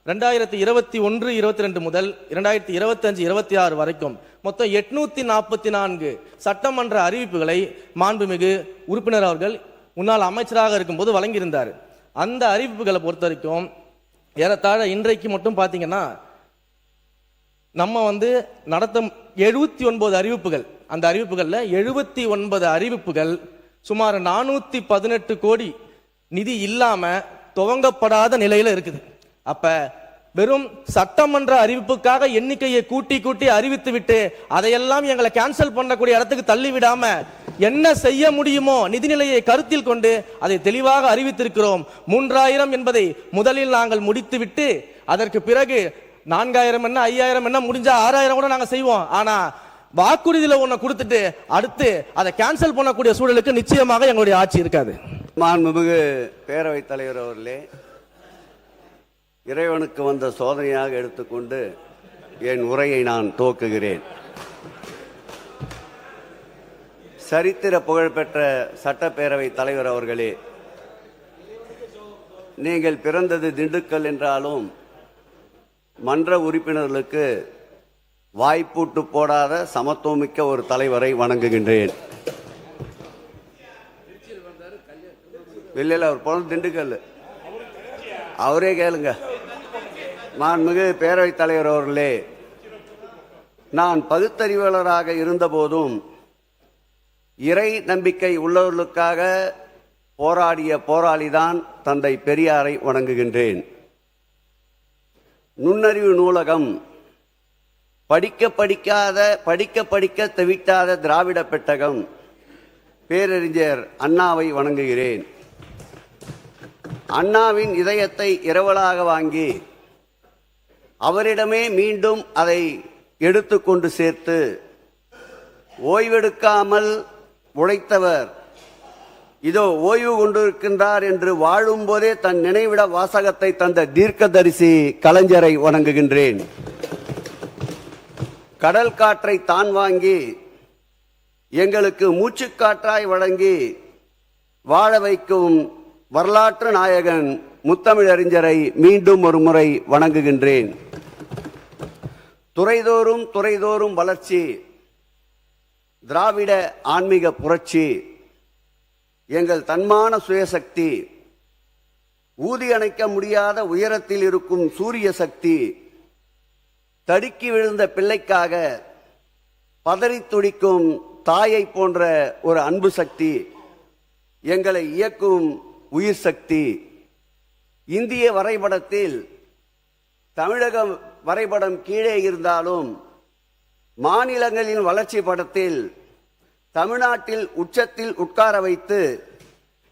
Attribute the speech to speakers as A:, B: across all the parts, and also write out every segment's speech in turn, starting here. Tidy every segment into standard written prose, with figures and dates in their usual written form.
A: 2021, 22 முதல் 2025, 26 வரைக்கும் மொத்தம் 844 சட்டமன்ற அறிவிப்புகளை மாண்புமிகு உறுப்பினர் அவர்கள் முன்னாள் அமைச்சராக இருக்கும்போது வழங்கியிருந்தார். அந்த அறிவிப்புகளை பொறுத்த வரைக்கும் ஏறத்தாழ இன்றைக்கு மட்டும் பார்த்தீங்கன்னா நம்ம நடத்தும் 79 அறிவிப்புகள், அந்த அறிவிப்புகளில் 79 அறிவிப்புகள் சுமார் 418 கோடி நிதி இல்லாம துவங்கப்படாத நிலையில இருக்குது. அப்ப வெறும் சட்டமன்ற அறிவிப்புக்காக எண்ணிக்கையை கூட்டி கூட்டி அறிவித்து விட்டு அதையெல்லாம் எங்களை கேன்சல் பண்ணக்கூடிய இடத்துக்கு தள்ளி விடாம என்ன செய்ய முடியுமோ நிதிநிலையை கருத்தில் கொண்டு அதை தெளிவாக அறிவித்திருக்கிறோம். 3000 என்பதை முதலில் நாங்கள் முடித்துவிட்டு அதற்கு பிறகு 4000 என்ன 5000 என்ன முடிஞ்சா 6000 கூட நாங்க செய்வோம். ஆனா வாக்குறுதியில ஒண்ணு கொடுத்துட்டு அடுத்து அதை கேன்சல் பண்ணக்கூடிய சூழலுக்கு நிச்சயமாக எங்களுடைய ஆட்சி இருக்காது.
B: மாண்புமிகு பேரவைத் தலைவர் அவர்களே, இறைவனுக்கு வந்த சோதனையாக எடுத்துக்கொண்டு என் உரையை நான் துவக்குகிறேன். சரித்திர புகழ்பெற்ற சட்டப்பேரவை தலைவர் அவர்களே, நீங்கள் பிறந்தது திண்டுக்கல் என்றாலும் மன்ற உறுப்பினர்களுக்கு வாய்ப்பூட்டு போடாத சமத்துவமிக்க ஒரு தலைவரை வணங்குகின்றேன். இல்லை அவர் போன திண்டுக்கல், அவரே கேளுங்க. மாண்புமிகு பேரவைத் தலைவர் அவர்களே, நான் பகுத்தறிவாளராக இருந்தபோதும் இறை நம்பிக்கை உள்ளவர்களுக்காக போராடிய போராளிதான் தந்தை பெரியாரை வணங்குகின்றேன். நுண்ணறிவு நூலகம், படிக்க தவிட்டாத திராவிட பெட்டகம், பேரறிஞர் அண்ணாவை வணங்குகிறேன். அண்ணாவின் இதயத்தை இரவலாக வாங்கி அவரிடமே மீண்டும் அதை எடுத்துக்கொண்டு சேர்த்து ஓய்வெடுக்காமல் உழைத்தவர் இதோ ஓய்வு கொண்டிருக்கின்றார் என்று வாழும் போதே தன் நினைவிட வாசகத்தை தந்த தீர்க்கதரிசி கலைஞரை வணங்குகின்றேன். கடல் காற்றை தான் வாங்கி எங்களுக்கு மூச்சுக்காற்றாய் வழங்கி வாழ வைக்கும் வரலாற்று நாயகன் முத்தமிழறிஞரை மீண்டும் ஒரு முறை வணங்குகின்றேன். துறைதோறும் வளர்ச்சி, திராவிட ஆன்மீக புரட்சி, எங்கள் தன்மான சுயசக்தி, ஊதி அணைக்க முடியாத உயரத்தில் இருக்கும் சூரிய சக்தி, தடுக்கி விழுந்த பிள்ளைக்காக பதறி துடிக்கும் தாயை போன்ற ஒரு அன்பு சக்தி, எங்களை இயக்கும் உயிர் சக்தி. இந்திய வரைபடத்தில் தமிழக வரைபடம் கீழே இருந்தாலும் மாநிலங்களின் வளர்ச்சி படத்தில் தமிழ்நாட்டில் உச்சத்தில் உட்கார வைத்து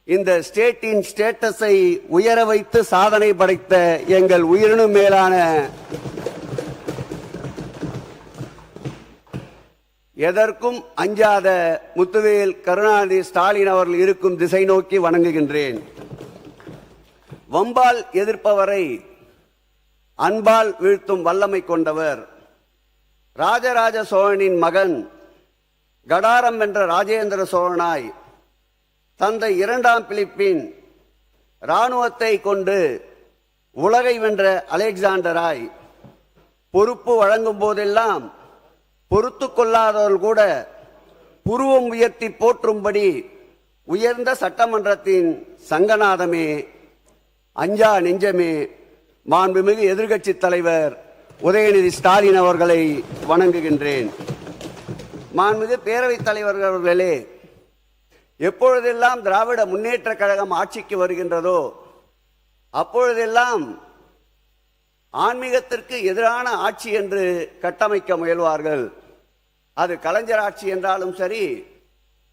B: இந்த ஸ்டேட்டின் ஸ்டேட்டஸை உயர வைத்து சாதனை படைத்த எங்கள் உயிரினும் மேலான எதற்கும் அஞ்சாத முத்துவேல் கருணாநிதி ஸ்டாலின் அவர்கள் இருக்கும் திசை நோக்கி வணங்குகின்றேன். வம்பால் எதிர்ப்பவரை அன்பால் வீழ்த்தும் வல்லமை கொண்டவர், ராஜராஜ சோழனின் மகன், கடாரம் என்ற ராஜேந்திர சோழனாய், தந்தை 2ஆம் பிலிப்பின் இராணுவத்தை கொண்டு உலகை வென்ற அலெக்சாண்டராய், பொறுப்பு வழங்கும் போதெல்லாம் பொறுத்து கொள்ளாதவர்கள் கூட புருவம் உயர்த்தி போற்றும்படி உயர்ந்த சட்டமன்றத்தின் சங்கநாதமே, அஞ்சா நெஞ்சமே, மாண்புமிகு எதிர்க்கட்சி தலைவர் உதயநிதி ஸ்டாலின் அவர்களை வணங்குகின்றேன். மாண்புமிகு பேரவைத் தலைவர் அவர்களே, எப்பொழுதெல்லாம் திராவிட முன்னேற்ற கழகம் ஆட்சிக்கு வருகின்றதோ அப்பொழுதெல்லாம் ஆன்மீகத்திற்கு எதிரான ஆட்சி என்று கட்டமைக்க முயல்வார்கள். அது கலைஞர் ஆட்சி என்றாலும் சரி,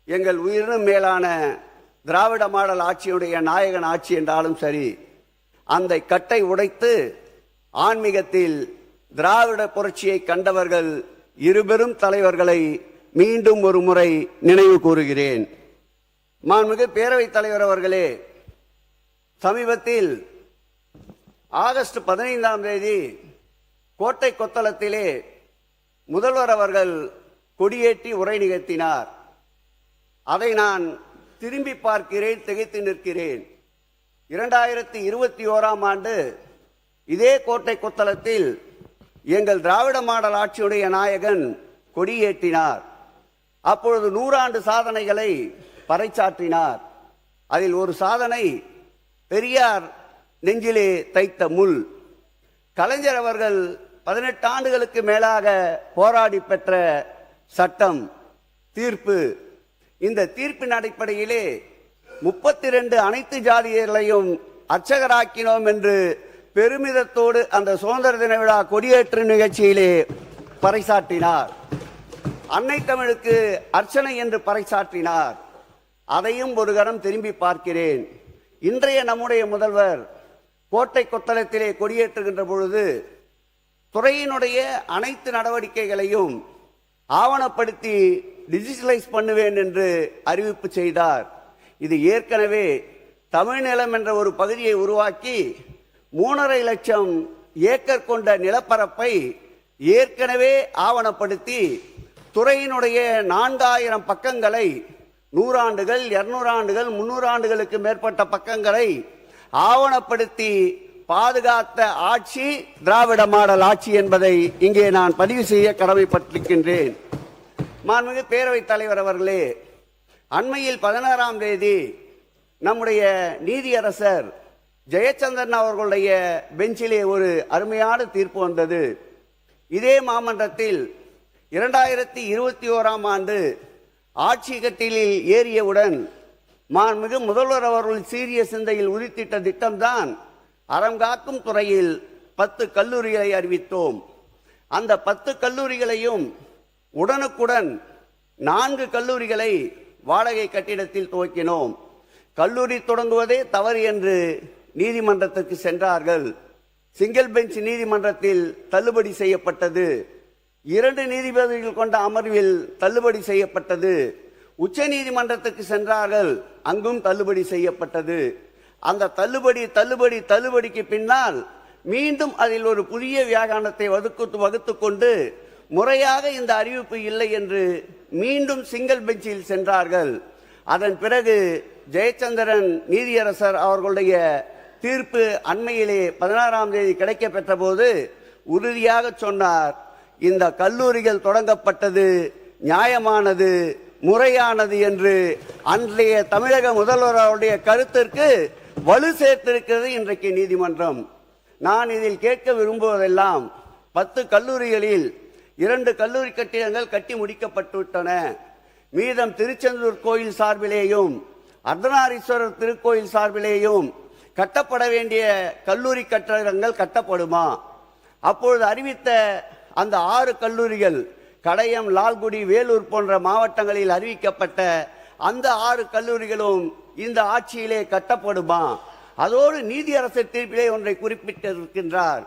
B: எங்கள் உயிரினும் மேலான திராவிட மாடல் ஆட்சியுடைய நாயகன் ஆட்சி என்றாலும் சரி, அந்த கட்டை உடைத்து ஆன்மீகத்தில் திராவிட புரட்சியை கண்டவர்கள் இருபெரும் தலைவர்களை மீண்டும் ஒரு முறை நினைவு கூறுகிறேன். மாண்புமிகு பேரவைத் தலைவர் அவர்களே, சமீபத்தில் ஆகஸ்ட் 15ஆம் தேதி கோட்டை கொத்தளத்திலே முதல்வர் அவர்கள் கொடியேற்றி உரை நிகழ்த்தினார். அதை நான் திரும்பி பார்க்கிறேன், திகைத்து நிற்கிறேன். 2021ஆம் ஆண்டு இதே கோட்டை கொத்தளத்தில் எங்கள் திராவிட மாடல் ஆட்சியுடைய நாயகன் கொடியேற்றினார். அப்பொழுது 100 ஆண்டு சாதனைகளை பறைசாற்றினார். அதில் ஒரு சாதனை பெரியார் நெஞ்சிலே தைத்த முள். கலைஞர் அவர்கள் 18 ஆண்டுகளுக்கு மேலாக போராடி பெற்ற சட்டம் தீர்ப்பு. இந்த தீர்ப்பின் அடிப்படையிலே 32 அனைத்து ஜாதியர்களையும் அர்ச்சகராக்கினோம் என்று பெருமிதத்தோடு அந்த சுதந்திர தின விழா கொடியேற்று நிகழ்ச்சியிலே பறைசாற்றினார். அன்னை தமிழுக்கு அர்ச்சனை என்று பறைசாற்றினார். அதையும் ஒரு கணம் திரும்பி பார்க்கிறேன். இன்றைய நம்முடைய முதல்வர் கோட்டை கொத்தளத்திலே கொடியேற்றுகின்ற பொழுது துறையினுடைய அனைத்து நடவடிக்கைகளையும் ஆவணப்படுத்தி டிஜிட்டலைஸ் பண்ணுவேன் என்று அறிவிப்பு செய்தார். இது ஏற்கனவே தமிழ்நிலம் என்ற ஒரு பகுதியை உருவாக்கி 3.5 லட்சம் ஏக்கர் கொண்ட நிலப்பரப்பை ஏற்கனவே ஆவணப்படுத்தி துறையினுடைய 4000 பக்கங்களை 100 ஆண்டுகள் 200 ஆண்டுகள் 300 ஆண்டுகளுக்கு மேற்பட்ட பக்கங்களை ஆவணப்படுத்தி பாதுகாத்த ஆட்சி திராவிட மாடல் ஆட்சி என்பதை இங்கே நான் பதிவு செய்ய கடமைப்பட்டிருக்கின்றேன். மாண்புமிகு பேரவைத் தலைவர் அவர்களே, அண்மையில் 16ஆம் தேதி நம்முடைய நீதியரசர் ஜெயச்சந்திரன் அவர்களுடைய பெஞ்சிலே ஒரு அருமையான தீர்ப்பு வந்தது. இதே மாமன்றத்தில் 2021ஆம் ஆண்டு ஆட்சி கட்டிலில் ஏறியவுடன் மாண்புமிகு முதல்வர் அவர்கள் சீரிய சிந்தையில் உதித்திட்ட திட்டம்தான் அறம் காக்கும் துறையில் 10 கல்லூரிகளை அறிவித்தோம். அந்த 10 கல்லூரிகளையும் உடனுக்குடன் 4 கல்லூரிகளை வாடகை கட்டிடத்தில் துவக்கினோம். கல்லூரி தொடங்குவதே தவறு என்று நீதிமன்றத்திற்கு சென்றார்கள். சிங்கிள் பெஞ்ச் நீதிமன்றத்தில் தள்ளுபடி செய்யப்பட்டது. 2 நீதிபதிகள் கொண்ட அமர்வில் தள்ளுபடி செய்யப்பட்டது. உச்ச நீதிமன்றத்துக்கு சென்றார்கள், அங்கும் தள்ளுபடி செய்யப்பட்டது. அந்த தள்ளுபடிக்கு பின்னால் மீண்டும் அதில் ஒரு புதிய வியாகானத்தை வகுத்து கொண்டு முறையாக இந்த அறிவிப்பு இல்லை என்று மீண்டும் சிங்கிள் பெஞ்சில் சென்றார்கள். அதன் பிறகு ஜெயச்சந்திரன் நீதியரசர் அவர்களுடைய தீர்ப்பு அண்மையிலே 16ஆம் தேதி கிடைக்க பெற்ற போது உறுதியாக சொன்னார், இந்த கல்லூரிகள் தொடங்கப்பட்டது நியாயமானது, முறையானது என்று அன்றைய தமிழக முதல்வர் அவருடைய கருத்திற்கு வலு சேர்த்திருக்கிறது இன்றைக்கு நீதிமன்றம். நான் இதில் கேட்க விரும்புவதெல்லாம் 10 கல்லூரிகளில் 2 கல்லூரி கட்டிடங்கள் கட்டி முடிக்கப்பட்டுவிட்டன. மீதம் திருச்செந்தூர் கோயில் சார்பிலேயும் அர்த்தநாரீஸ்வரர் திருக்கோயில் சார்பிலேயும் கட்டப்பட வேண்டிய கல்லூரி கட்டடங்கள் கட்டப்படுமா? அப்பொழுது அறிவித்த அந்த 6 கல்லூரிகள் கடையம், லால்குடி, வேலூர் போன்ற மாவட்டங்களில் அறிவிக்கப்பட்ட அந்த 6 கல்லூரிகளும் இந்த ஆட்சியிலே கட்டப்படுமா? அதோடு நீதியரசர் தீர்ப்பிலே ஒன்றை குறிப்பிட்டிருக்கின்றார்.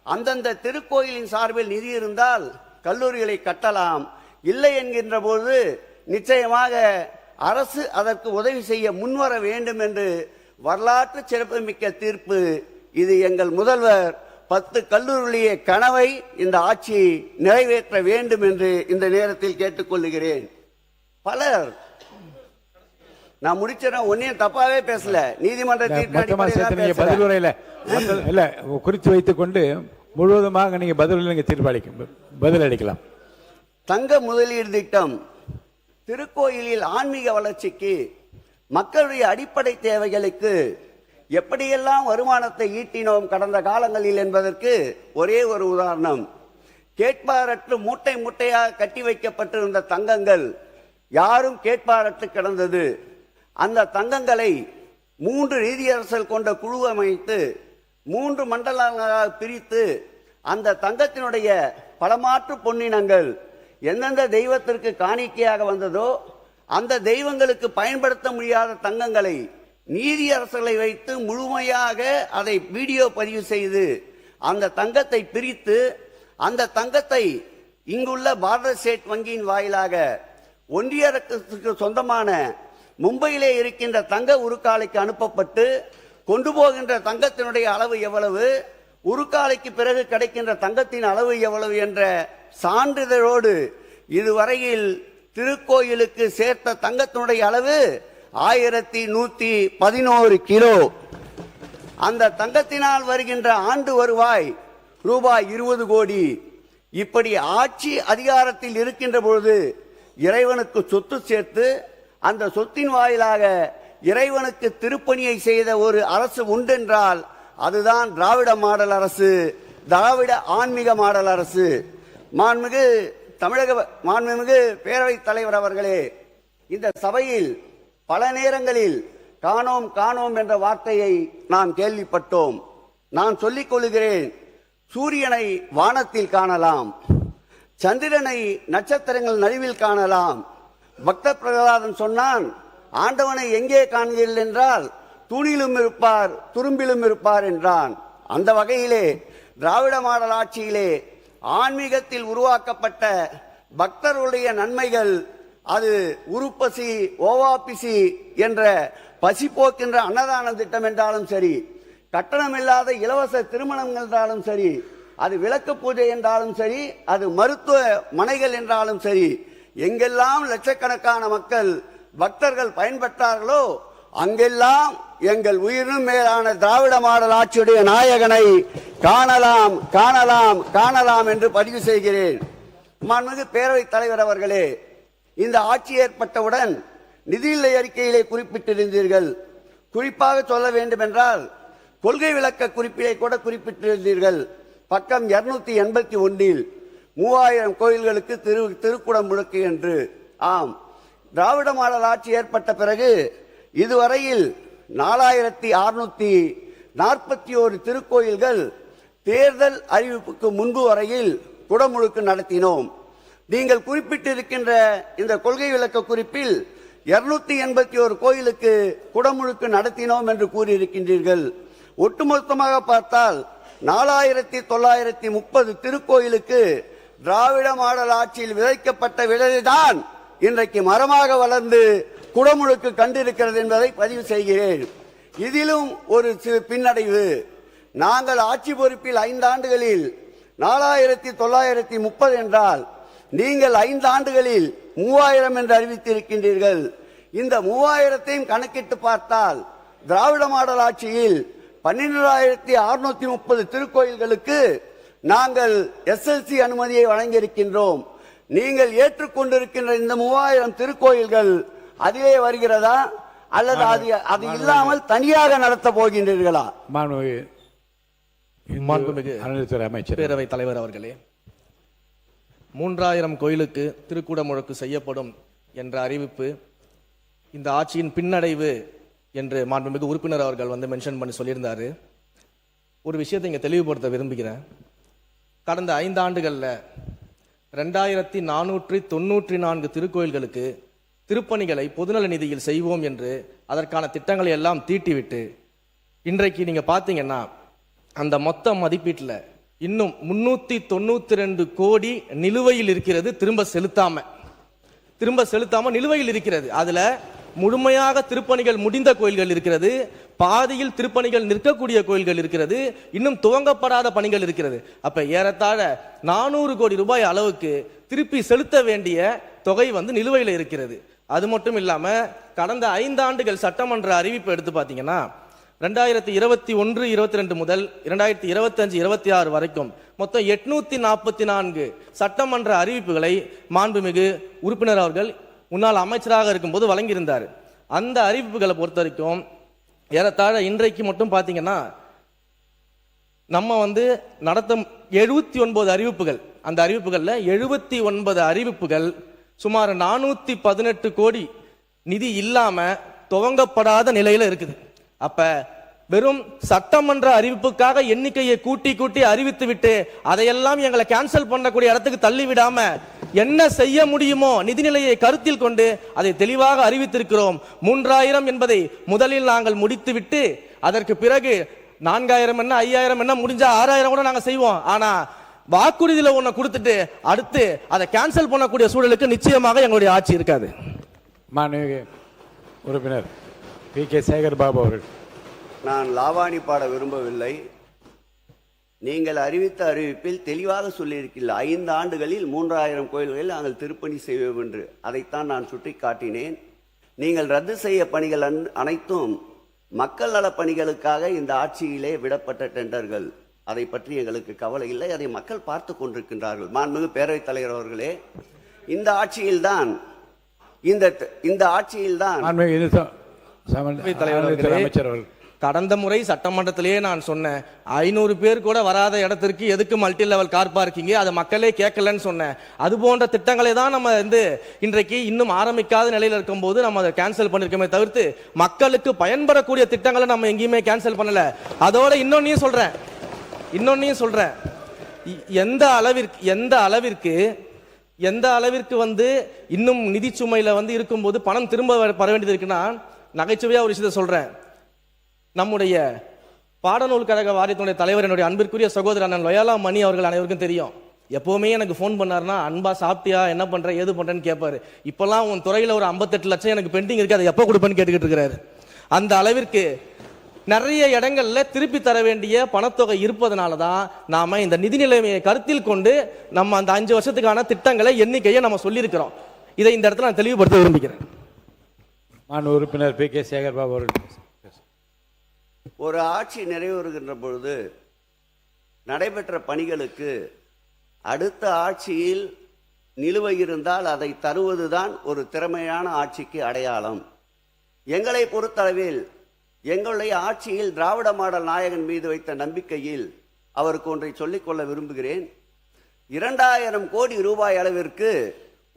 B: அந்தந்த திருக்கோயிலின் சார்பில் நிதி இருந்தால் கல்லூரிகளை கட்டலாம், இல்லை என்கின்ற போது நிச்சயமாக அரசு அதற்கு உதவி செய்ய முன்வர வேண்டும் என்று வரலாற்று சிறப்புமிக்க தீர்ப்பு இது. எங்கள் முதல்வர் 10 கல்லூரிகளிய கனவை இந்த ஆட்சி நிறைவேற்ற வேண்டும் என்று இந்த நேரத்தில் கேட்டுக்கொள்கிறேன். பலர் நான் முடிச்சிடறேன், ஒன்னையும் தப்பாவே பேசல, நீதிமன்ற
C: குறித்து வைத்துக் கொண்டு முழுவதுமாக நீங்க பதில் அளிக்கலாம்.
B: தங்க முதலீடு திட்டம் திருக்கோயிலில் ஆன்மீக வளர்ச்சிக்கு, மக்களுடைய அடிப்படை தேவைகளுக்கு எப்படியெல்லாம் வருமானத்தை ஈட்டினோம் கடந்த காலங்களில் என்பதற்கு ஒரே ஒரு உதாரணம். கேட்பாரற்று மூட்டை மூட்டையாக கட்டி வைக்கப்பட்டிருந்த தங்கங்கள் யாரும் கேட்பாரற்று கிடந்தது. அந்த தங்கங்களை 3 நீதியரசர்கள் கொண்ட குழு அமைத்து 3 மண்டலங்களாக பிரித்து அந்த தங்கத்தினுடைய பலமாற்று பொன்னினங்கள் எந்தெந்த தெய்வத்திற்கு காணிக்கையாக வந்ததோ அந்த தெய்வங்களுக்கு பயன்படுத்த முடியாத தங்கங்களை நீதியரசர்களை வைத்து முழுமையாக அதை வீடியோ பதிவு செய்து அந்த தங்கத்தை பிரித்து அந்த தங்கத்தை இங்குள்ள பாரத ஸ்டேட் வங்கியின் வாயிலாக ஒன்றிய அரசுக்கு சொந்தமான மும்பையிலே இருக்கின்ற தங்க உருக்காலைக்கு அனுப்பப்பட்டு கொண்டு போகின்ற தங்கத்தினுடைய அளவு எவ்வளவு, உருக்காலைக்கு பிறகு கிடைக்கின்ற தங்கத்தின் அளவு எவ்வளவு என்ற சான்றிதழோடு இதுவரையில் திருக்கோயிலுக்கு சேர்த்த தங்கத்தினுடைய அளவு 1111 கிலோ. அந்த தங்கத்தினால் வருகின்ற ஆண்டு வருவாய் ரூபாய் 20 கோடி. இப்படி ஆட்சி அதிகாரத்தில் இருக்கின்ற பொழுது இறைவனுக்கு சொத்து சேர்த்து அந்த சொத்தின் வாயிலாக இறைவனுக்கு திருப்பணியை செய்த ஒரு அரசு உண்டென்றால் அதுதான் திராவிட மாடல் அரசு, திராவிட ஆன்மீக மாடல் அரசு. மாண்புமிகு பேரவைத் தலைவர் அவர்களே, இந்த சபையில் பல நேரங்களில் காணோம் காணோம் என்ற வார்த்தையை நாம் கேள்விப்பட்டோம். நான் சொல்லிக் கொள்கிறேன், சூரியனை வானத்தில் காணலாம், சந்திரனை நட்சத்திரங்கள் நடுவில் காணலாம். பக்த பிரகலாதன் சொன்னான், ஆண்டவனை எங்கே காண்கிறீர்கள் என்றால் தூணிலும் இருப்பார் துரும்பிலும் இருப்பார் என்றான். அந்த வகையிலே திராவிட மாடல் ஆட்சியிலே ஆன்மீகத்தில் உருவாக்கப்பட்ட பக்தருடைய நன்மைகள், அது உருப்பசி ஓவாபிசி என்ற பசி போக்கின்ற அன்னதான திட்டம் என்றாலும் சரி, கட்டணமில்லாத இலவச திருமணம் என்றாலும் சரி, அது விளக்கு பூஜை என்றாலும் சரி, அது மருத்துவ மனைகள் என்றாலும் சரி, எங்கெல்லாம் லட்சக்கணக்கான மக்கள் பக்தர்கள் பயன்பெற்றார்களோ அங்கெல்லாம் எங்கள் உயிரினும் மேலான திராவிட மாடல் ஆட்சியுடைய நாயகனை காணலாம் காணலாம் காணலாம் என்று பதிவு செய்கிறேன். மாண்புமிகு பேரவைத் தலைவர் அவர்களே, இந்த ஆட்சி ஏற்பட்டவுடன் நிதிநிலை அறிக்கையிலே குறிப்பிட்டிருந்தீர்கள். குறிப்பாக சொல்ல வேண்டும் என்றால் கொள்கை விளக்க குறிப்பிலே கூட குறிப்பிட்டிருந்தீர்கள். பக்கம் 281 3000 கோயில்களுக்கு திருக்குடம் முழுக்கு என்று. ஆம், திராவிட மாடல் ஆட்சி ஏற்பட்ட பிறகு இதுவரையில் 4641 திருக்கோயில்கள் தேர்தல் அறிவிப்புக்கு முன்பு வரையில் குடமுழுக்கு நடத்தினோம். நீங்கள் குறிப்பிட்டிருக்கின்ற இந்த கொள்கை விளக்க குறிப்பில் 281 கோயிலுக்கு குடமுழுக்கு நடத்தினோம் என்று கூறியிருக்கின்றீர்கள். ஒட்டுமொத்தமாக பார்த்தால் 4930 திருக்கோயிலுக்கு திராவிட மாடல் ஆட்சியில் விதைக்கப்பட்ட விதைதான் இன்றைக்கு மரமாக வளர்ந்து குடமுழுக்கு கண்டிருக்கிறது என்பதை பதிவு செய்கிறேன். இதிலும் ஒரு பின்னடைவு. நாங்கள் ஆட்சி பொறுப்பில் 5 ஆண்டுகளில் 4930 என்றால் நீங்கள் 5 ஆண்டுகளில் 3000 என்று அறிவித்திருக்கின்றீர்கள். இந்த 3000ஐயும் கணக்கிட்டு பார்த்தால் திராவிட மாடல் ஆட்சியில் 12630 திருக்கோயில்களுக்கு நாங்கள் SLC அனுமதியை வழங்கியிருக்கின்றோம். நீங்கள் ஏற்றுக்கொண்டிருக்கின்ற இந்த 3000 திருக்கோயில்கள் அதிலே வருகிறதா அல்லது அது இல்லாமல் தனியாக நடத்த போகின்றீர்களா?
A: மாண்புமிகு
C: அமைச்சர்
A: பேரவைத் தலைவர் அவர்களே, 3000 கோயிலுக்கு திருக்குட முழக்கு செய்யப்படும் என்ற அறிவிப்பு இந்த ஆட்சியின் பின்னடைவு என்று மாண்புமிகு உறுப்பினர் அவர்கள் மென்ஷன் பண்ணி சொல்லியிருந்தாரு. ஒரு விஷயத்தை இங்கே தெளிவுபடுத்த விரும்புகிறேன். கடந்த 5 ஆண்டுகளில் 2494 திருக்கோயில்களுக்கு திருப்பணிகளை பொதுநல நிதியில் செய்வோம் என்று அதற்கான திட்டங்களை எல்லாம் தீட்டிவிட்டு இன்றைக்கு நீங்க பார்த்தீங்கன்னா அந்த மொத்த மதிப்பீட்டில் இன்னும் 392 கோடி நிலுவையில் இருக்கிறது. திரும்ப செலுத்தாம நிலுவையில் இருக்கிறது. அதுல முழுமையாக திருப்பணிகள் முடிந்த கோயில்கள் இருக்கிறது, பாதியில் திருப்பணிகள் நிற்கக்கூடிய கோயில்கள் இருக்கிறது, இன்னும் துவங்கப்படாத பணிகள் இருக்கிறது. அப்ப ஏறத்தாழ 400 கோடி ரூபாய் அளவுக்கு திருப்பி செலுத்த வேண்டிய தொகை நிலுவையில் இருக்கிறது. அது மட்டும் இல்லாம கடந்த 5 ஆண்டுகள் சட்டமன்ற அறிவிப்பு எடுத்து பார்த்தீங்கன்னா 2021-22 முதல் 2025-26 வரைக்கும் மொத்தம் 844 சட்டமன்ற அறிவிப்புகளை மாண்புமிகு உறுப்பினர் அவர்கள் முன்னாள் அமைச்சராக இருக்கும்போது வழங்கியிருந்தார். அந்த அறிவிப்புகளை பொறுத்த வரைக்கும் ஏறத்தாழ இன்றைக்கு மட்டும் பார்த்தீங்கன்னா நம்ம நடத்தும் 79 அறிவிப்புகள், அந்த அறிவிப்புகள்ல 79 அறிவிப்புகள் சுமார் 418 கோடி நிதி இல்லாம துவங்கப்படாத நிலையில இருக்குது. அப்ப வெறும் சட்டமன்ற அறிவிப்புக்காக எண்ணிக்கையை கூட்டி அறிவித்து விட்டு அதையெல்லாம் எங்களை கேன்சல் பண்ணக்கூடிய இடத்துக்கு தள்ளி விடாம என்ன செய்ய முடியுமோ நிதிநிலையை கருத்தில் கொண்டு அதை தெளிவாக அறிவித்திருக்கிறோம். 3000 என்பதை முதலில் நாங்கள் முடித்துவிட்டு அதற்கு பிறகு 4000 என்ன 5000 என்ன முடிஞ்சா 6000 கூட நாங்க செய்வோம். ஆனா வாக்குறுதியில ஒண்ணு கொடுத்துட்டு அடுத்து அதை கேன்சல் பண்ணக்கூடிய சூழலுக்கு நிச்சயமாக எங்களுடைய ஆட்சி இருக்காது.
C: மாண்புமிகு உறுப்பினர் PK சேகர் பாபு அவர்கள்.
B: நான் லாவாணி பாட விரும்பவில்லை. நீங்கள் அறிவித்த அறிவிப்பில் தெளிவாக சொல்லியிருக்கீர்கள் 5 ஆண்டுகளில் 3000 கோயில்களில் நாங்கள் திருப்பணி செய்வோம் என்று. அதைத்தான் நான் சுட்டி காட்டினேன். நீங்கள் ரத்து செய்ய பணிகள் அனைத்தும் மக்கள் நலப் பணிகளுக்காக இந்த ஆட்சியிலே விடப்பட்ட டெண்டர்கள். அதை பற்றி எங்களுக்கு கவலை இல்லை, அதை மக்கள் பார்த்து கொண்டிருக்கின்றார்கள். மாண்புமிகு பேரவைத் தலைவர் அவர்களே, இந்த ஆட்சியில்தான்
C: அமைச்சர் அவர்கள்
A: கடந்த முறை சட்டமன்றத்திலேயே நான் சொன்னேன், 500 பேர் கூட வராத இடத்திற்கு எதுக்கு மல்டி லெவல் கார் பார்க்கிங், அதை மக்களே கேட்கலன்னு சொன்னேன். அது போன்ற திட்டங்களை தான் நம்ம இன்றைக்கு இன்னும் ஆரம்பிக்காத நிலையில் இருக்கும்போது நம்ம அதை கேன்சல் பண்ணிருக்கோமே தவிர்த்து மக்களுக்கு பயன்படக்கூடிய திட்டங்களை நம்ம எங்கேயுமே கேன்சல் பண்ணல. அதோட இன்னொன்னையும் சொல்றேன், எந்த அளவிற்கு இன்னும் நிதி சுமையில இருக்கும்போது பணம் திரும்ப வர வேண்டியது இருக்குன்னா, நகைச்சுவையா ஒரு விஷயத்தை சொல்றேன். நம்முடைய பாடநூல் கழக வாரியத்தினுடைய தலைவர், என்னுடைய அன்பிற்குரிய சகோதரர் அண்ணன் லொயாலா மணி அவர்கள் அனைவருக்கும் தெரியும். எப்பவுமே எனக்கு ஃபோன் பண்ணாருன்னா, அன்பா சாப்பிட்டியா, என்ன பண்ற, ஏது பண்றேன்னு கேட்பாரு. இப்பெல்லாம் உன் துறையில ஒரு 58 லட்சம் எனக்கு பெண்டிங் இருக்கு, அதை எப்போ கொடுப்பேன்னு கேட்டுக்கிட்டு இருக்கிறாரு. அந்த அளவிற்கு நிறைய இடங்கள்ல திருப்பி தர வேண்டிய பணத்தொகை இருப்பதனால தான் நாம இந்த நிதி நிலைமையை கருத்தில் கொண்டு நம்ம அந்த 5 வருஷத்துக்கான திட்டங்களை எண்ணிக்கையை நம்ம சொல்லியிருக்கிறோம். இதை இந்த இடத்துல நான் தெளிவுபடுத்த விரும்புகிறேன்.
C: மாண்பு உறுப்பினர் PK சேகர் பாபு அவர்கள்.
B: ஒரு ஆட்சி நிறைவேறுகின்ற பொழுது நடைபெற்ற பணிகளுக்கு அடுத்த ஆட்சியில் நிலுவை இருந்தால் அதை தருவதுதான் ஒரு திறமையான ஆட்சிக்கு அடையாளம். எங்களை பொறுத்தளவில் எங்களுடைய ஆட்சியில் திராவிட மாடல் நாயகன் மீது வைத்த நம்பிக்கையில் அவருக்கு ஒன்றை சொல்லிக்கொள்ள விரும்புகிறேன். 2000 கோடி ரூபாய் அளவிற்கு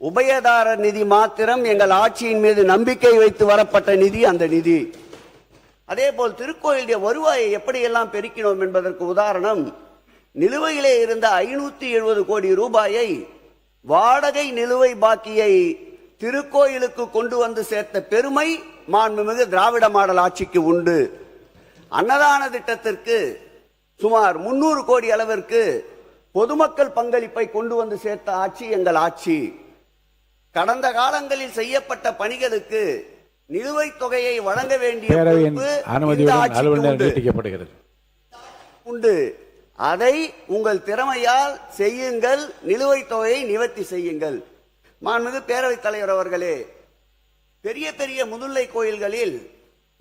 B: உபயதாரர் நிதி மாத்திரம் எங்கள் ஆட்சியின் மீது நம்பிக்கை வைத்து வரப்பட்ட நிதி. அந்த நிதி அதே போல் திருக்கோயிலுடைய வருவாயை எப்படியெல்லாம் பெருக்கினோம் என்பதற்கு உதாரணம், நிலுவையிலே இருந்த 570 கோடி ரூபாயை வாடகை நிலுவை பாக்கியை திருக்கோயிலுக்கு கொண்டு வந்து சேர்த்த பெருமை மாண்புமிகு திராவிட மாடல் ஆட்சிக்கு உண்டு. அன்னதான திட்டத்திற்கு சுமார் 300 கோடி அளவிற்கு பொதுமக்கள் பங்களிப்பை கொண்டு வந்து சேர்த்த ஆட்சி எங்கள் ஆட்சி. கடந்த காலங்களில் செய்யப்பட்ட பணிகளுக்கு நிலுவைத் தொகையை வழங்க வேண்டிய உண்டு. அதை உங்கள் திறமையால் செய்யுங்கள், நிலுவைத் தொகையை நிவர்த்தி செய்யுங்கள். மாண்புமிகு பேரவைத் தலைவர் அவர்களே, பெரிய பெரிய முதுல்லை கோயில்களில்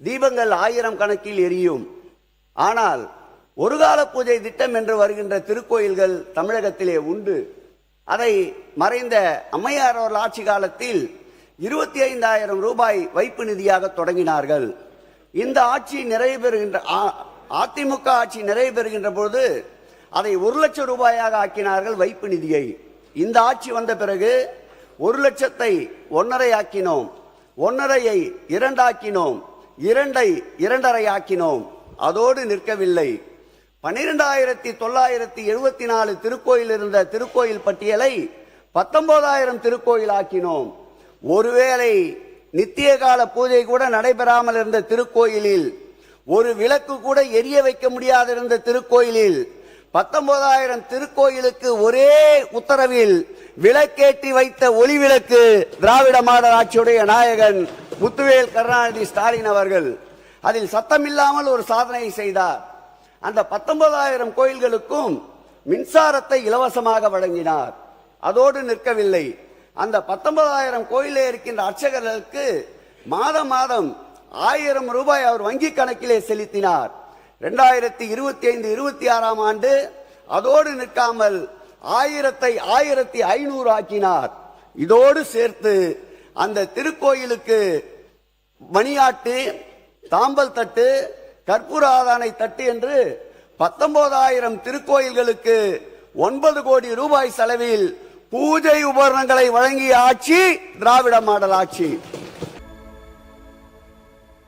B: தீபங்கள் 1000 கணக்கில் எரியும். ஆனால் ஒரு கால பூஜை திட்டம் என்று வருகின்ற திருக்கோயில்கள் தமிழகத்திலே உண்டு. அதை மறைந்த அம்மையார் அவர்கள் ஆட்சி காலத்தில் 25,000 ரூபாய் வைப்பு நிதியாக தொடங்கினார்கள். இந்த ஆட்சி நிறைவு பெறுகின்ற அதிமுக ஆட்சி நிறைவு பெறுகின்ற போது அதை 1 லட்சம் ரூபாயாக ஆக்கினார்கள் வைப்பு நிதியை. இந்த ஆட்சி வந்த பிறகு 1 லட்சத்தை 1.5 ஆக்கினோம், 1.5ஐ 2 ஆக்கினோம், 2ஐ 2.5 ஆக்கினோம். அதோடு நிற்கவில்லை. 12,974 திருக்கோயில் இருந்த திருக்கோயில் பட்டியலை 19,000 திருக்கோயில் ஆக்கினோம். ஒருவேளை நித்திய கால பூஜை கூட நடைபெறாமல் இருந்த திருக்கோயிலில், ஒரு விளக்கு கூட எரிய வைக்க முடியாத இருந்த திருக்கோயிலில் 19,000 திருக்கோயிலுக்கு ஒரே உத்தரவில் விளக்கேற்றி வைத்த ஒளி விளக்கு திராவிட மாடல் ஆட்சியுடைய நாயகன் முத்துவேல் கருணாநிதி ஸ்டாலின் அவர்கள். அதில் சத்தமில்லாமல் ஒரு சாதனை செய்தார். அந்த 19,000 கோயில்களுக்கும் மின்சாரத்தை இலவசமாக வழங்கினார். அதோடு நிற்கவில்லை. அந்த 19,000 கோயிலே இருக்கின்ற அர்ச்சகர்களுக்கு மாதம் மாதம் 1000 ரூபாய் அவர் வங்கி கணக்கிலே செலுத்தினார். 2025-26 ஆண்டு அதோடு நிற்காமல் 1000ஐ 1500 ஆக்கினார். இதோடு சேர்த்து அந்த திருக்கோயிலுக்கு மணியாட்டு, தாம்பல் தட்டு, கற்பூர ஆதானை தட்டு என்று 19,000 திருக்கோயில்களுக்கு 9 கோடி ரூபாய் செலவில் பூஜை உபகரணங்களை வழங்கிய ஆட்சி திராவிட மாடல் ஆட்சி.